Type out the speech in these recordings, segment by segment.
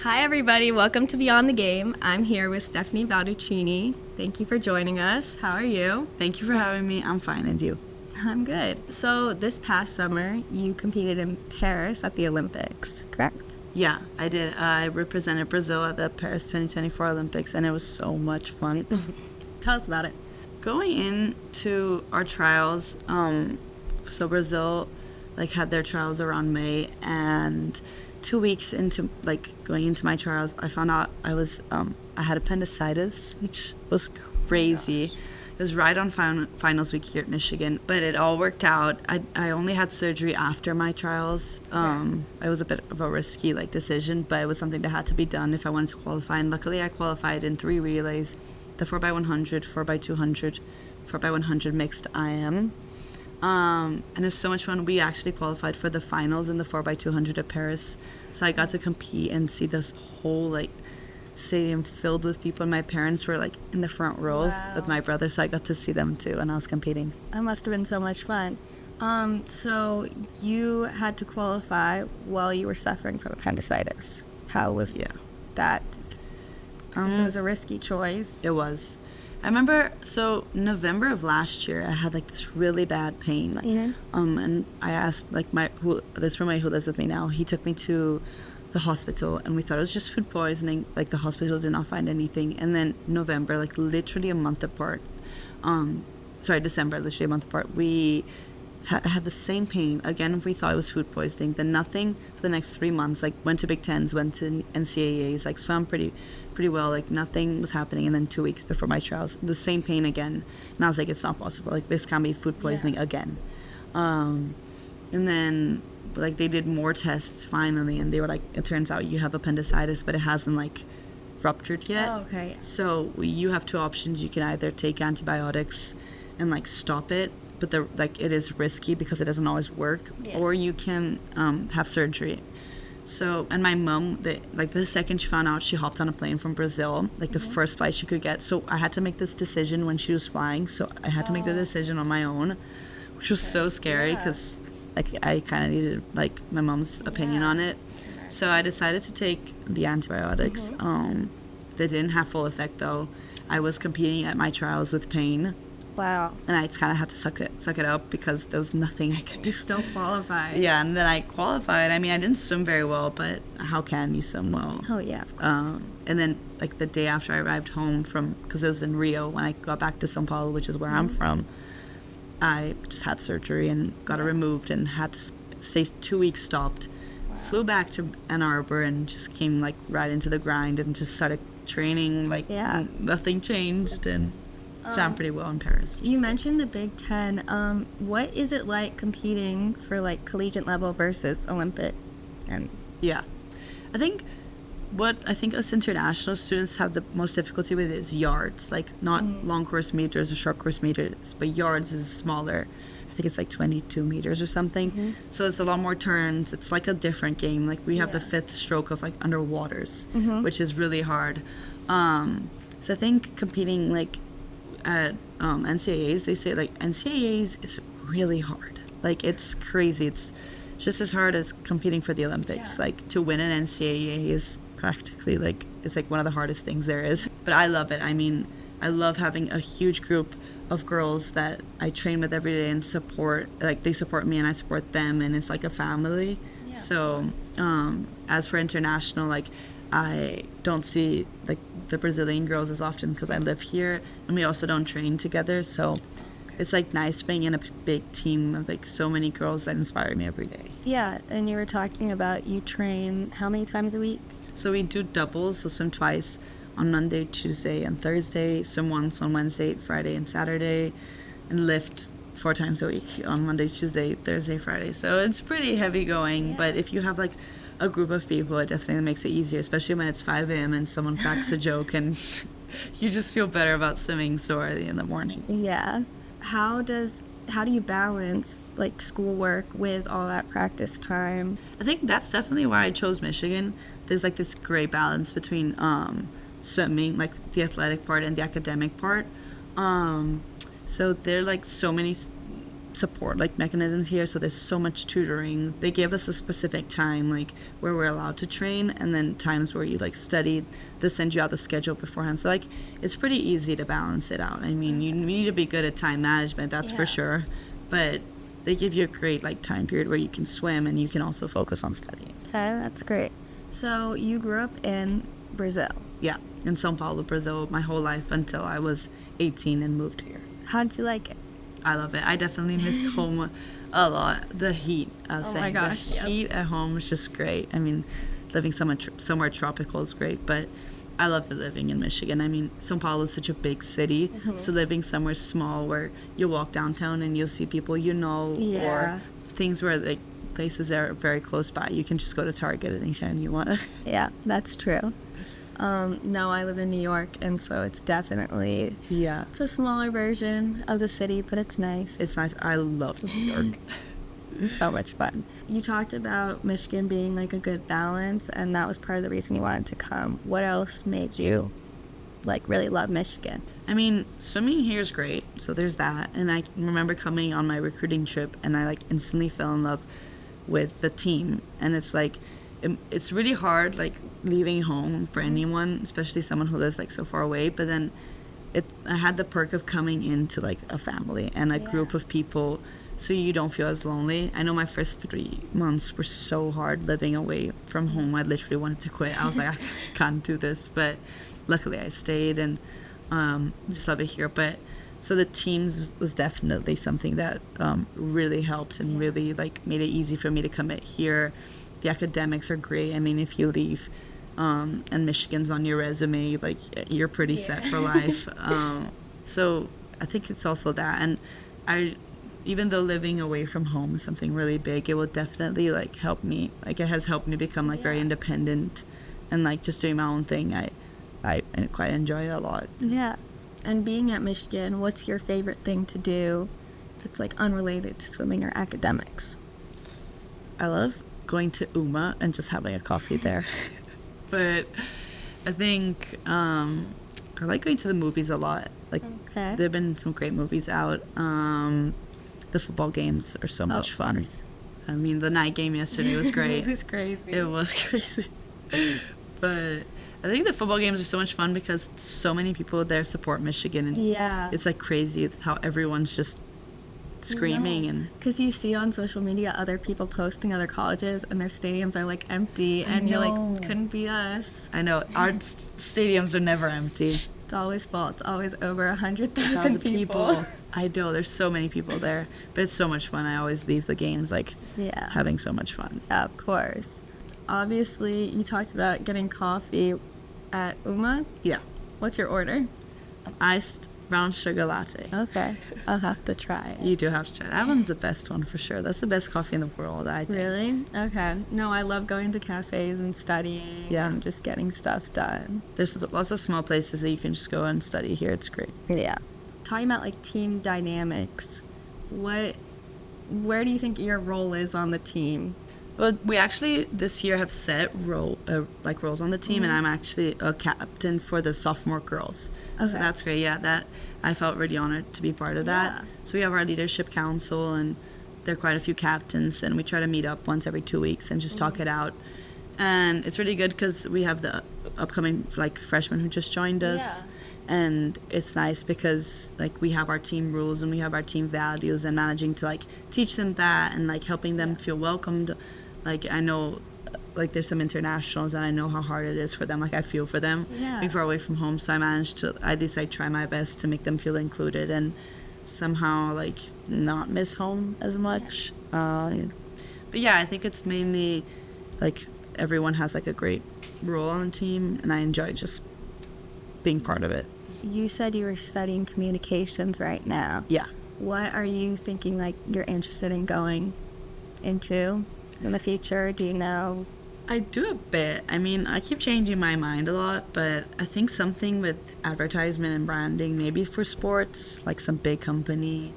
Hi, everybody. Welcome to Beyond the Game. I'm here with Stephanie Balduccini. Thank you for joining us. How are you? Thank you for having me. I'm fine, and you? I'm good. So, this past summer, you competed in Paris at the Olympics, correct? Yeah, I did. I represented Brazil at the Paris 2024 Olympics, and it was so much fun. Tell us about it. Going into our trials, so Brazil, had their trials around May, and 2 weeks into, going into my trials, I found out I had appendicitis, which was crazy. It was right on finals week here at Michigan, but it all worked out. I only had surgery after my trials. It was a bit of a risky decision, but it was something that had to be done if I wanted to qualify. And luckily, I qualified in 3 relays: the 4x100, 4x200, 4x100 mixed IM. And it was so much fun. We actually qualified for the finals in the 4x200 at Paris, so I got to compete and see this whole stadium filled with people, and my parents were in the front rows with my brother, so I got to see them too when I was competing. That must have been so much fun. So you had to qualify while you were suffering from appendicitis. How was that? It was a risky choice. It was. I remember, November of last year, I had this really bad pain. And I asked this roommate who lives with me now, he took me to the hospital, and we thought it was just food poisoning. The hospital did not find anything. And then November, literally a month apart, December, literally a month apart, we had the same pain again. We thought it was food poisoning. Then nothing for the next 3 months. Went to Big Tens, went to NCAAs, swam pretty well. Nothing was happening. And then 2 weeks before my trials, the same pain again. And I was it's not possible. This can't be food poisoning again. And then they did more tests finally, and they were it turns out you have appendicitis, but it hasn't ruptured yet. Oh, okay. So you have 2 options. You can either take antibiotics and stop it, but it is risky because it doesn't always work, or you can have surgery. So, and my mom, the second she found out, she hopped on a plane from Brazil, the first flight she could get. So I had to make this decision when she was flying. So I had to make the decision on my own, which was so scary because I kind of needed my mom's opinion on it. So I decided to take the antibiotics. They didn't have full effect though. I was competing at my trials with pain. Wow. And I just kind of had to suck it up because there was nothing I could do. Still qualified. Yeah, and then I qualified. I mean, I didn't swim very well, but how can you swim well? Oh, yeah, of course. And then, the day after I arrived home because it was in Rio, when I got back to São Paulo, which is where I'm from, I just had surgery and got it removed and had to stay 2 weeks stopped. Wow. Flew back to Ann Arbor and just came, right into the grind and just started training. Nothing changed, and swam pretty well in Paris. You mentioned the Big Ten. What is it like competing for collegiate level versus Olympic? And yeah, I think us international students have the most difficulty with is yards, not long course meters or short course meters, but yards is smaller. I think it's 22 meters or something. So it's a lot more turns. It's a different game. We have the 5th stroke of underwaters, which is really hard. So I think competing at NCAAs, they say NCAAs is really hard. It's crazy. It's just as hard as competing for the Olympics. To win an NCAA is practically it's one of the hardest things there is. But I love it. I mean, I love having a huge group of girls that I train with every day and support. They support me and I support them, and it's a family. So as for international, I don't see the Brazilian girls as often because I live here, and we also don't train together. So it's nice being in a big team of so many girls that inspire me every day. Yeah, and you were talking about you train how many times a week? So we do doubles, so swim twice on Monday, Tuesday, and Thursday, swim once on Wednesday, Friday, and Saturday, and lift 4 times a week on Monday, Tuesday, Thursday, Friday. So it's pretty heavy going, but if you have a group of people, it definitely makes it easier, especially when it's 5 a.m. and someone cracks a joke and you just feel better about swimming so early in the morning. Yeah. How do you balance schoolwork with all that practice time? I think that's definitely why I chose Michigan. There's this great balance between swimming, the athletic part and the academic part. So there are so many support like mechanisms here, so there's so much tutoring. They give us a specific time like where we're allowed to train, and then times where you like study. They send you out the schedule beforehand, so like it's pretty easy to balance it out. I mean, you need to be good at time management, that's for sure, but they give you a great like time period where you can swim and you can also focus on studying. Okay, that's great. So you grew up in Brazil. Yeah, in São Paulo, Brazil, my whole life until I was 18 and moved here. How did you like it? I love it. I definitely miss home a lot. The heat, I was saying. My gosh, the heat at home is just great. I mean, living somewhere tropical is great, but I love living in Michigan. I mean, São Paulo is such a big city, so living somewhere small where you walk downtown and you'll see people you know, or things where like places that are very close by. You can just go to Target anytime you want. Yeah, that's true. No, I live in New York, and so it's definitely it's a smaller version of the city, but it's nice. It's nice. I love New York. So much fun. You talked about Michigan being like a good balance, and that was part of the reason you wanted to come. What else made you like really love Michigan? I mean, swimming here is great, so there's that. And I remember coming on my recruiting trip, and I like instantly fell in love with the team. And it's like it's really hard like leaving home for anyone, especially someone who lives like so far away, but then I had the perk of coming into like a family and a group of people, so you don't feel as lonely. I know my first 3 months were so hard living away from home. I literally wanted to quit. I was like, I can't do this, but luckily I stayed, and just love it here. But so the teams was definitely something that really helped and really like made it easy for me to commit here. The academics are great. I mean, if you leave and Michigan's on your resume, like you're pretty set for life. So I think it's also that. And even though living away from home is something really big, it will definitely like help me. Like it has helped me become like very independent, and like just doing my own thing. I quite enjoy it a lot. Yeah. And being at Michigan, what's your favorite thing to do that's like unrelated to swimming or academics? I love going to UMA and just having a coffee there. But I think I like going to the movies a lot. Like there have been some great movies out. The football games are so much fun. I mean, the night game yesterday was great. It was crazy. It was crazy. But I think the football games are so much fun because so many people there support Michigan, and it's like crazy how everyone's just screaming. And because you see on social media other people posting other colleges and their stadiums are like empty, and you're like, couldn't be us. I know our stadiums are never empty. It's always full. It's always over 100,000 people. I know, there's so many people there, but it's so much fun. I always leave the games like having so much fun. Yeah, of course. Obviously, you talked about getting coffee at UMA. Yeah. What's your order? Iced brown sugar latte. Okay. I'll have to try it. You do have to try it. That one's the best one for sure. That's the best coffee in the world, I think. Really? Okay. No, I love going to cafes and studying and just getting stuff done. There's lots of small places that you can just go and study here. It's great. Yeah. Talking about like team dynamics, where do you think your role is on the team? Well, we actually this year have set roles on the team, and I'm actually a captain for the sophomore girls. Okay. So that's great. Yeah, that I felt really honored to be part of that. So we have our leadership council, and there are quite a few captains, and we try to meet up once every 2 weeks and just talk it out. And it's really good because we have the upcoming like freshmen who just joined us. And it's nice because like we have our team rules and we have our team values, and managing to like teach them that and like helping them feel welcomed. Like I know like there's some internationals and I know how hard it is for them. Like I feel for them being far away from home, so I managed to at least like try my best to make them feel included and somehow like not miss home as much. But yeah, I think it's mainly like everyone has like a great role on the team, and I enjoy just being part of it. You said you were studying communications right now. Yeah. What are you thinking like you're interested in going into in the future? Do you know? I do a bit. I mean, I keep changing my mind a lot, but I think something with advertisement and branding, maybe for sports, like some big company,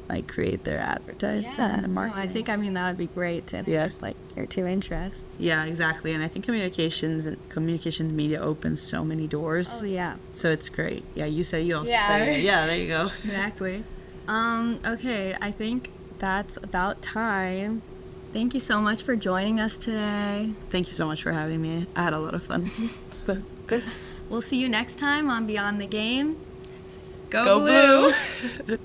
like create their advertisement and marketing. I think, that would be great to intersect, like your two interests. Yeah, exactly. And I think communication media opens so many doors. Oh, yeah. So it's great. Yeah, you say you also say it. Yeah, there you go. Exactly. Okay, I think that's about time. Thank you so much for joining us today. Thank you so much for having me. I had a lot of fun. We'll see you next time on Beyond the Game. Go Blue!